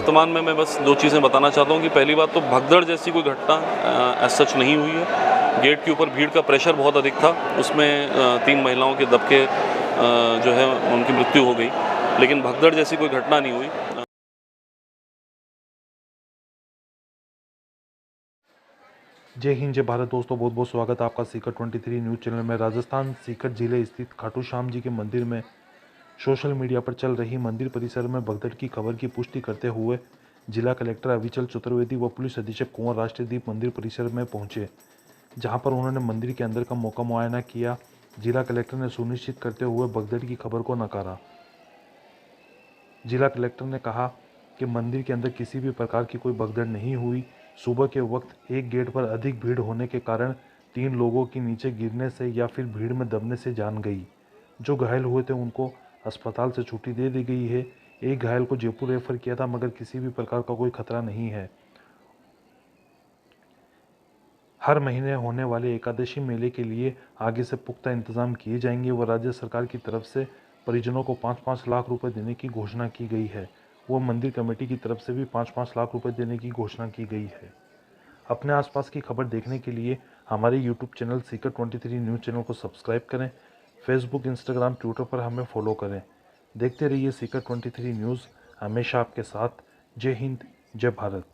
वर्तमान में मैं बस 2 चीज़ें बताना चाहता हूँ कि पहली बात तो भगदड़ जैसी कोई घटना एज सच नहीं हुई है। गेट के ऊपर भीड़ का प्रेशर बहुत अधिक था, उसमें 3 महिलाओं के दबके जो है उनकी मृत्यु हो गई, लेकिन भगदड़ जैसी कोई घटना नहीं हुई। जय हिंद, जय भारत। दोस्तों बहुत बहुत स्वागत है आपका सीकर 23 न्यूज़ चैनल में। राजस्थान सीकर जिले स्थित खाटू श्याम जी के मंदिर में सोशल मीडिया पर चल रही मंदिर परिसर में भगदड़ की खबर की पुष्टि करते हुए जिला कलेक्टर अविचल चतुर्वेदी व पुलिस अधीक्षक कुंवर राष्ट्रदीप मंदिर परिसर में पहुंचे, जहां पर उन्होंने मंदिर के अंदर का मौका मुआयना किया। जिला कलेक्टर ने सुनिश्चित करते हुए भगदड़ की खबर को नकारा। जिला कलेक्टर ने कहा कि मंदिर के अंदर किसी भी प्रकार की कोई भगदड़ नहीं हुई। सुबह के वक्त एक गेट पर अधिक भीड़ होने के कारण 3 लोगों की नीचे गिरने से या फिर भीड़ में दबने से जान गई। जो घायल हुए थे उनको अस्पताल से छुट्टी दे दी गई है। एक घायल को जयपुर रेफर किया था, मगर किसी भी प्रकार का कोई खतरा नहीं है। हर महीने होने वाले एकादशी मेले के लिए आगे से पुख्ता इंतजाम किए जाएंगे व राज्य सरकार की तरफ से परिजनों को 5-5 लाख रुपए देने की घोषणा की गई है। वो मंदिर कमेटी की तरफ से भी 5-5 लाख रुपए देने की घोषणा की गई है। अपने आसपास की खबर देखने के लिए हमारे YouTube channel Sikar 23 news channel को सब्सक्राइब करें। फेसबुक, इंस्टाग्राम, ट्विटर पर हमें फॉलो करें। देखते रहिए सीकर 23 न्यूज़, हमेशा आपके साथ। जय हिंद, जय भारत।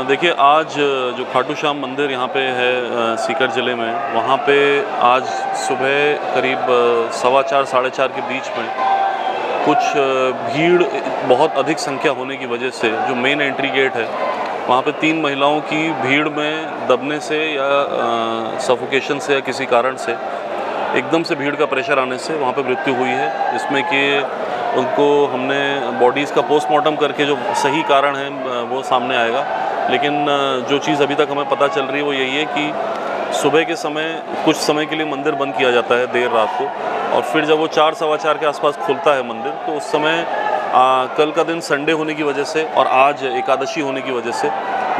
देखिए, आज जो खाटू श्याम मंदिर यहाँ पे है सीकर ज़िले में, वहाँ पे आज सुबह करीब 4:15 साढ़े 4 के बीच में कुछ भीड़ बहुत अधिक संख्या होने की वजह से जो मेन एंट्री गेट है वहाँ पे 3 महिलाओं की भीड़ में दबने से या सफोकेशन से या किसी कारण से एकदम से भीड़ का प्रेशर आने से वहाँ पे मृत्यु हुई है, जिसमें कि उनको हमने बॉडीज़ का पोस्टमार्टम करके जो सही कारण है वो सामने आएगा। लेकिन जो चीज़ अभी तक हमें पता चल रही है वो यही है कि सुबह के समय कुछ समय के लिए मंदिर बंद किया जाता है देर रात को, और फिर जब वो 4 सवा 4 के आसपास खुलता है मंदिर, तो उस समय कल का दिन संडे होने की वजह से और आज एकादशी होने की वजह से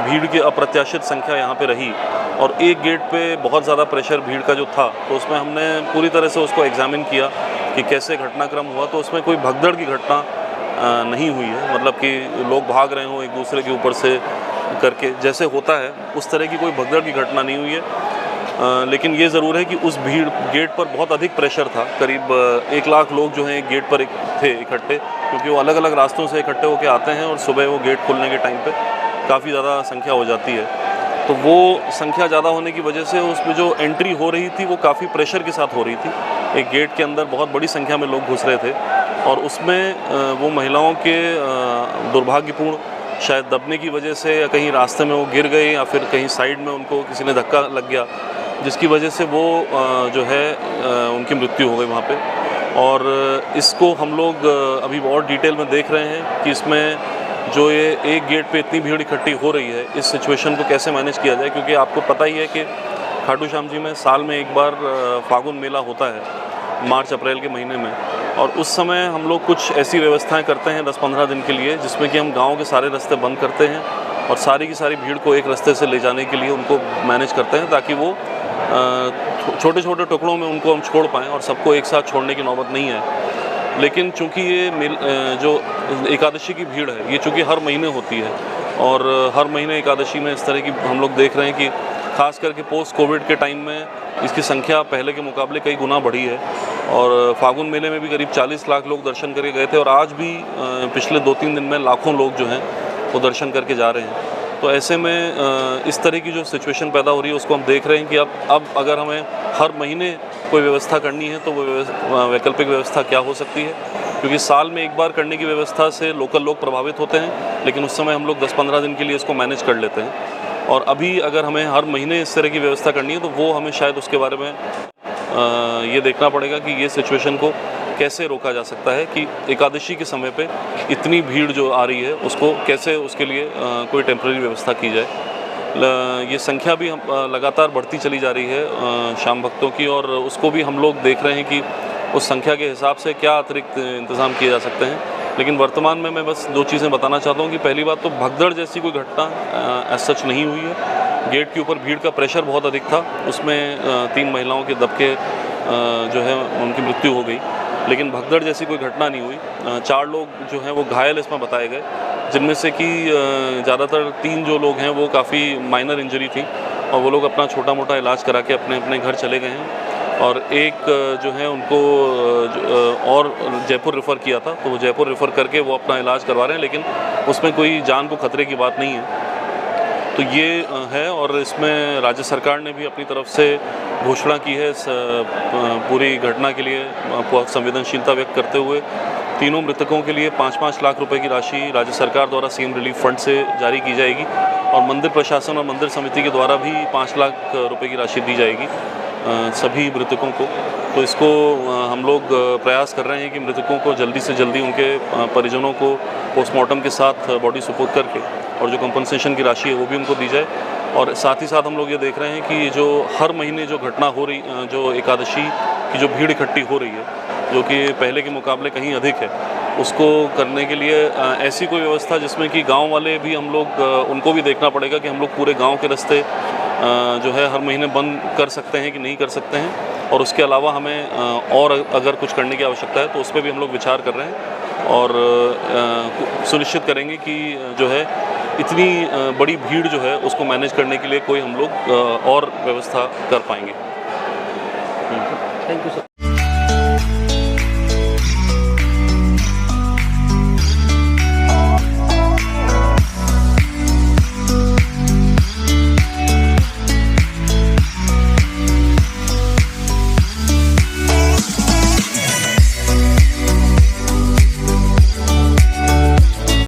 भीड़ की अप्रत्याशित संख्या यहाँ पे रही, और एक गेट पे बहुत ज़्यादा प्रेशर भीड़ का जो था, तो उसमें हमने पूरी तरह से उसको एग्जामिन किया कि कैसे घटनाक्रम हुआ। तो उसमें कोई भगदड़ की घटना नहीं हुई है, मतलब कि लोग भाग रहे हों एक दूसरे के ऊपर से करके, जैसे होता है उस तरह की कोई भगदड़ की घटना नहीं हुई है। लेकिन ये ज़रूर है कि उस भीड़ गेट पर बहुत अधिक प्रेशर था। करीब 1 लाख लोग जो हैं गेट पर थे इकट्ठे, क्योंकि वो अलग अलग रास्तों से इकट्ठे होकर आते हैं और सुबह वो गेट खुलने के टाइम पे काफ़ी ज़्यादा संख्या हो जाती है। तो वो संख्या ज़्यादा होने की वजह से उसमें जो एंट्री हो रही थी वो काफ़ी प्रेशर के साथ हो रही थी। एक गेट के अंदर बहुत बड़ी संख्या में लोग घुस रहे थे, और उसमें वो महिलाओं के दुर्भाग्यपूर्ण शायद दबने की वजह से या कहीं रास्ते में वो गिर गए या फिर कहीं साइड में उनको किसी ने धक्का लग गया, जिसकी वजह से वो जो है उनकी मृत्यु हो गई वहाँ पे। और इसको हम लोग अभी और डिटेल में देख रहे हैं कि इसमें जो ये एक गेट पे इतनी भीड़ इकट्ठी हो रही है, इस सिचुएशन को कैसे मैनेज किया जाए, क्योंकि आपको पता ही है कि खाटू श्याम जी में साल में एक बार फागुन मेला होता है मार्च अप्रैल के महीने में, और उस समय हम लोग कुछ ऐसी व्यवस्थाएं करते हैं 10-15 दिन के लिए, जिसमें कि हम गांव के सारे रास्ते बंद करते हैं और सारी की सारी भीड़ को एक रास्ते से ले जाने के लिए उनको मैनेज करते हैं, ताकि वो छोटे छोटे टुकड़ों में उनको हम छोड़ पाएँ और सबको एक साथ छोड़ने की नौबत नहीं है। लेकिन चूँकि ये जो एकादशी की भीड़ है, ये चूँकि हर महीने होती है, और हर महीने एकादशी में इस तरह की हम लोग देख रहे हैं कि खास करके पोस्ट कोविड के टाइम में इसकी संख्या पहले के मुकाबले कई गुना बढ़ी है। और फागुन मेले में भी करीब 40 लाख लोग दर्शन करके गए थे, और आज भी पिछले 2-3 दिन में लाखों लोग जो हैं वो दर्शन करके जा रहे हैं। तो ऐसे में इस तरह की जो सिचुएशन पैदा हो रही है उसको हम देख रहे हैं कि अब अगर हमें हर महीने कोई व्यवस्था करनी है तो वो वैकल्पिक व्यवस्था क्या हो सकती है, क्योंकि साल में एक बार करने की व्यवस्था से लोकल लोग प्रभावित होते हैं, लेकिन उस समय हम लोग 10-15 दिन के लिए इसको मैनेज कर लेते हैं। और अभी अगर हमें हर महीने इस तरह की व्यवस्था करनी है तो वो हमें शायद उसके बारे में ये देखना पड़ेगा कि ये सिचुएशन को कैसे रोका जा सकता है, कि एकादशी के समय पे इतनी भीड़ जो आ रही है उसको कैसे उसके लिए कोई टेम्परेरी व्यवस्था की जाए। ये संख्या भी हम लगातार बढ़ती चली जा रही है श्याम भक्तों की, और उसको भी हम लोग देख रहे हैं कि उस संख्या के हिसाब से क्या अतिरिक्त इंतज़ाम किए जा सकते हैं। लेकिन वर्तमान में मैं बस 2 चीज़ें बताना चाहता हूँ कि पहली बात तो भगदड़ जैसी कोई घटना एज सच नहीं हुई है। गेट के ऊपर भीड़ का प्रेशर बहुत अधिक था, उसमें 3 महिलाओं के दबके जो है उनकी मृत्यु हो गई, लेकिन भगदड़ जैसी कोई घटना नहीं हुई। 4 लोग जो हैं वो घायल इसमें बताए गए, जिनमें से कि ज़्यादातर 3 जो लोग हैं वो काफ़ी माइनर इंजरी थी और वो लोग अपना छोटा मोटा इलाज करा के अपने अपने घर चले गए हैं। और एक जो है उनको और जयपुर रेफ़र किया था, तो वो जयपुर रेफ़र करके वो अपना इलाज करवा रहे हैं, लेकिन उसमें कोई जान को खतरे की बात नहीं है। तो ये है, और इसमें राज्य सरकार ने भी अपनी तरफ से घोषणा की है इस पूरी घटना के लिए संवेदनशीलता व्यक्त करते हुए तीनों मृतकों के लिए 5-5 लाख रुपए की राशि राज्य सरकार द्वारा सीएम रिलीफ फंड से जारी की जाएगी और मंदिर प्रशासन और मंदिर समिति के द्वारा भी 5 लाख रुपए की राशि दी जाएगी सभी मृतकों को। तो इसको हम लोग प्रयास कर रहे हैं कि मृतकों को जल्दी से जल्दी उनके परिजनों को पोस्टमार्टम के साथ बॉडी सुपुर्द करके और जो कंपनसेशन की राशि है वो भी उनको दी जाए। और साथ ही साथ हम लोग ये देख रहे हैं कि जो हर महीने जो घटना हो रही, जो एकादशी की जो भीड़ इकट्ठी हो रही है, जो कि पहले के मुकाबले कहीं अधिक है, उसको करने के लिए ऐसी कोई व्यवस्था जिसमें कि गांव वाले भी हम लोग उनको भी देखना पड़ेगा कि हम लोग पूरे गांव के रास्ते जो है हर महीने बंद कर सकते हैं कि नहीं कर सकते हैं, और उसके अलावा हमें और अगर कुछ करने की आवश्यकता है तो उस पर भी हम लोग विचार कर रहे हैं और सुनिश्चित करेंगे कि जो है इतनी बड़ी भीड़ जो है उसको मैनेज करने के लिए कोई हम लोग और व्यवस्था कर पाएंगे। Thank you sir.